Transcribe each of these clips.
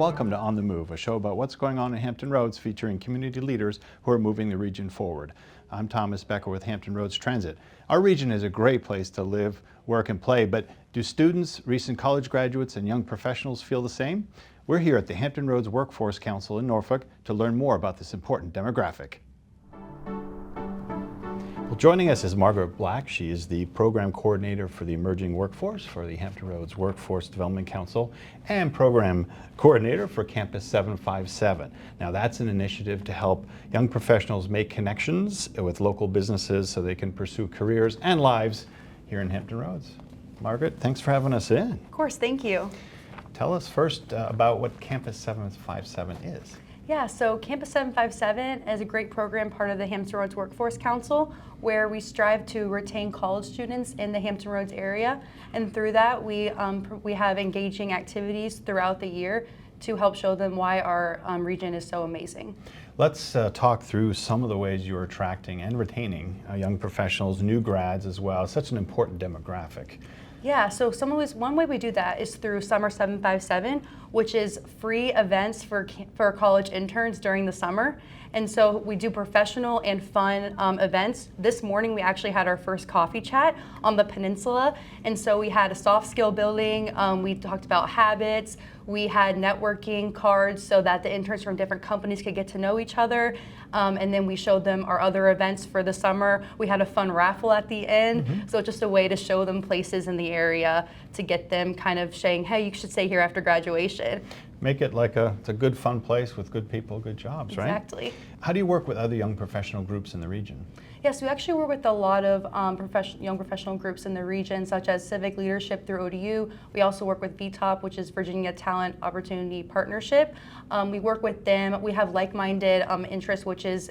welcome to On the Move, a show about what's going on in Hampton Roads featuring community leaders who are moving the region forward. I'm Thomas Becker with Hampton Roads Transit. Our region is a great place to live, work, and play, but do students, recent college graduates, and young professionals feel the same? We're here at the Hampton Roads Workforce Council in Norfolk to learn more about this important demographic. Well, joining us is Margaret Black. She is the Program Coordinator for the Emerging Workforce for the Hampton Roads Workforce Development Council and Program Coordinator for Campus 757. Now that's an initiative to help young professionals make connections with local businesses so they can pursue careers and lives here in Hampton Roads. Margaret, thanks for having us in. Of course, thank you. Tell us first about what Campus 757 is. Yeah, so Campus 757 is a great program, part of the Hampton Roads Workforce Council, where we strive to retain college students in the Hampton Roads area. And through that, we have engaging activities throughout the year to help show them why our region is so amazing. Let's talk through some of the ways you're attracting and retaining young professionals, new grads as well. It's such an important demographic. Yeah, so one way we do that is through Summer 757, which is free events for college interns during the summer. And so we do professional and fun events. This morning we actually had our first coffee chat on the peninsula. And so we had a soft skill building, we talked about habits, we had networking cards so that the interns from different companies could get to know each other. And then we showed them our other events for the summer. We had a fun raffle at the end. So just a way to show them places in the area to get them kind of saying, hey, you should stay here after graduation. Make it like it's a good, fun place with good people, good jobs, right? Exactly. How do you work with other young professional groups in the region? Yes, we actually work with a lot of young professional groups in the region, such as Civic Leadership through ODU. We also work with VTOP, which is Virginia Talent Opportunity Partnership. We work with them. We have like-minded interests, which is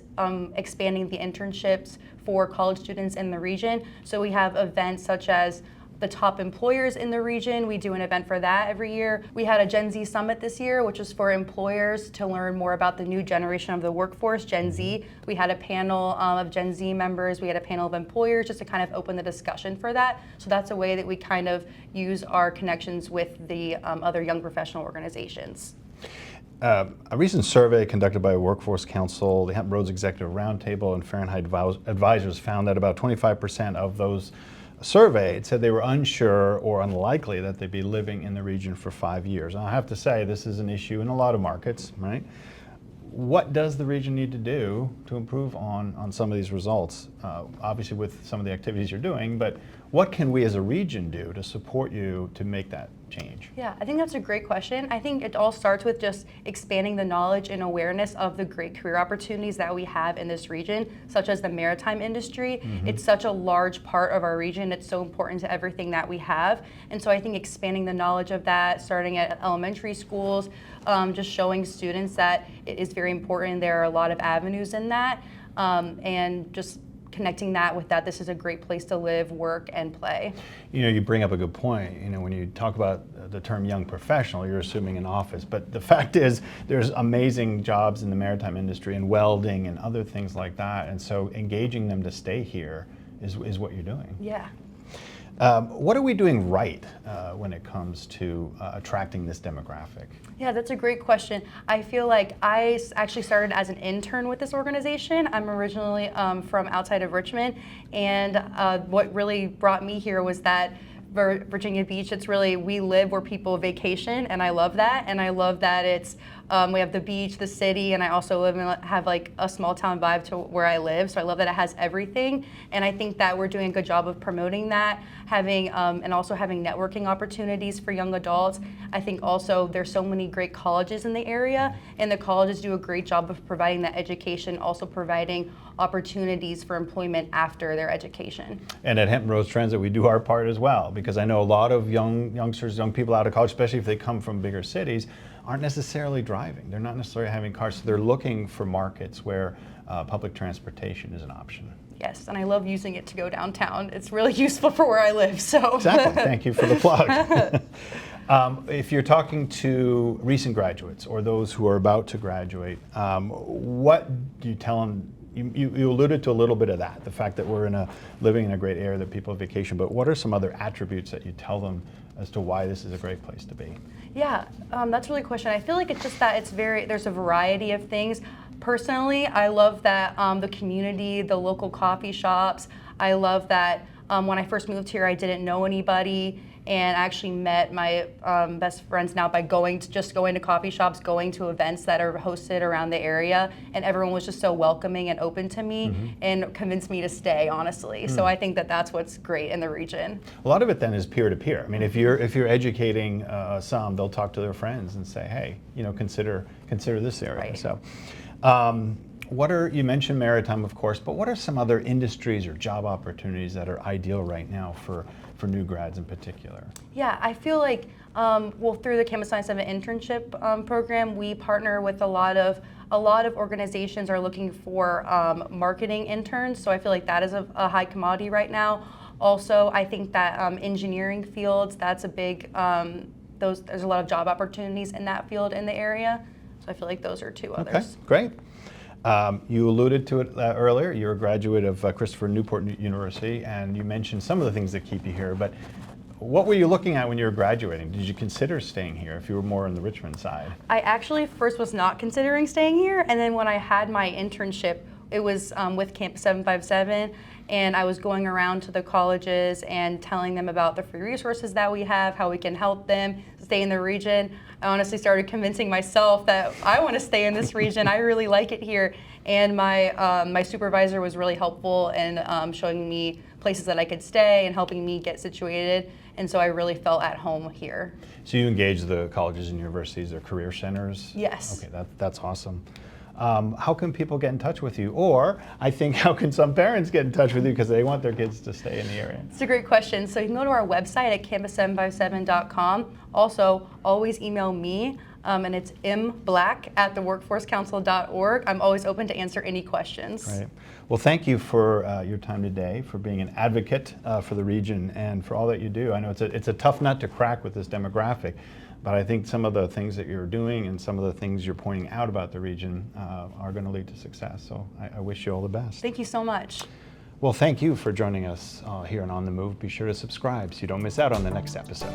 expanding the internships for college students in the region. So we have events such as the top employers in the region. We do an event for that every year. We had a Gen Z Summit this year, which was for employers to learn more about the new generation of the workforce, Gen Z. We had a panel of Gen Z members. We had a panel of employers just to kind of open the discussion for that. So that's a way that we kind of use our connections with the other young professional organizations. A recent survey conducted by Workforce Council, the Hampton Roads Executive Roundtable, and Fahrenheit Advisors found that about 25% of those surveyed said they were unsure or unlikely that they'd be living in the region for 5 years. And I have to say, this is an issue in a lot of markets, right? What does the region need to do to improve on some of these results? Obviously with some of the activities you're doing, but what can we as a region do to support you to make that change? Yeah, I think that's a great question. I think it all starts with just expanding the knowledge and awareness of the great career opportunities that we have in this region, such as the maritime industry. It's such a large part of our region. It's so important to everything that we have. And so I think expanding the knowledge of that, starting at elementary schools, just showing students that it is very important. There are a lot of avenues in that, and just connecting that with that this is a great place to live, work, and play. You know, you bring up a good point. You know, when you talk about the term young professional, you're assuming an office, but the fact is there's amazing jobs in the maritime industry and welding and other things like that, and so engaging them to stay here is what you're doing. Yeah. What are we doing right when it comes to attracting this demographic? Yeah, that's a great question. I feel like I actually started as an intern with this organization. I'm originally from outside of Richmond, and what really brought me here was that Virginia Beach, it's really, we live where people vacation, and I love that. And I love that it's, we have the beach, the city, and I also have like a small town vibe to where I live. So I love that it has everything. And I think that we're doing a good job of promoting that, having, and also having networking opportunities for young adults. I think also there's so many great colleges in the area, and the colleges do a great job of providing that education, also providing opportunities for employment after their education. And at Hampton Roads Transit, we do our part as well, because I know a lot of youngsters, young people out of college, especially if they come from bigger cities, aren't necessarily driving. They're not necessarily having cars, so they're looking for markets where public transportation is an option. Yes, and I love using it to go downtown. It's really useful for where I live, so. Exactly, thank you for the plug. If you're talking to recent graduates or those who are about to graduate, what do you tell them you alluded to a little bit of that, the fact that we're living in a great area, that people vacation, but what are some other attributes that you tell them as to why this is a great place to be? Yeah, that's a really good question. I feel like it's just that there's a variety of things. Personally, I love that the community, the local coffee shops. I love that when I first moved here, I didn't know anybody, and I actually met my best friends now by going to coffee shops, going to events that are hosted around the area, and everyone was just so welcoming and open to me and convinced me to stay, honestly. So I think that that's what's great in the region. A lot of it then is peer-to-peer. I mean, if you're educating some, they'll talk to their friends and say, hey, consider this area. Right. So. You mentioned maritime, of course, but what are some other industries or job opportunities that are ideal right now for new grads in particular? Yeah, I feel like, through the Campus 97 internship program, we partner with a lot of organizations are looking for marketing interns, so I feel like that is a high commodity right now. Also, I think that engineering fields, that's a big, there's a lot of job opportunities in that field in the area, so I feel like those are two others. Okay, great. You alluded to it earlier. You're a graduate of Christopher Newport University, and you mentioned some of the things that keep you here, but what were you looking at when you were graduating? Did you consider staying here if you were more on the Richmond side? I actually first was not considering staying here, and then when I had my internship, it was with Campus 757, and I was going around to the colleges and telling them about the free resources that we have, how we can help them stay in the region. I honestly started convincing myself that I want to stay in this region. I really like it here, and my supervisor was really helpful in showing me places that I could stay and helping me get situated, and so I really felt at home here. So you engage the colleges and universities, their career centers? Yes. Okay, that's awesome. How can people get in touch with you? Or, I think, how can some parents get in touch with you because they want their kids to stay in the area? It's a great question. So you can go to our website at campus757.com. Also, always email me, and it's MBlack@theworkforcecouncil.org. I'm always open to answer any questions. Right. Well, thank you for your time today, for being an advocate for the region and for all that you do. I know it's a tough nut to crack with this demographic, but I think some of the things that you're doing and some of the things you're pointing out about the region are going to lead to success. So I wish you all the best. Thank you so much. Well, thank you for joining us here on On the Move. Be sure to subscribe so you don't miss out on the next episode.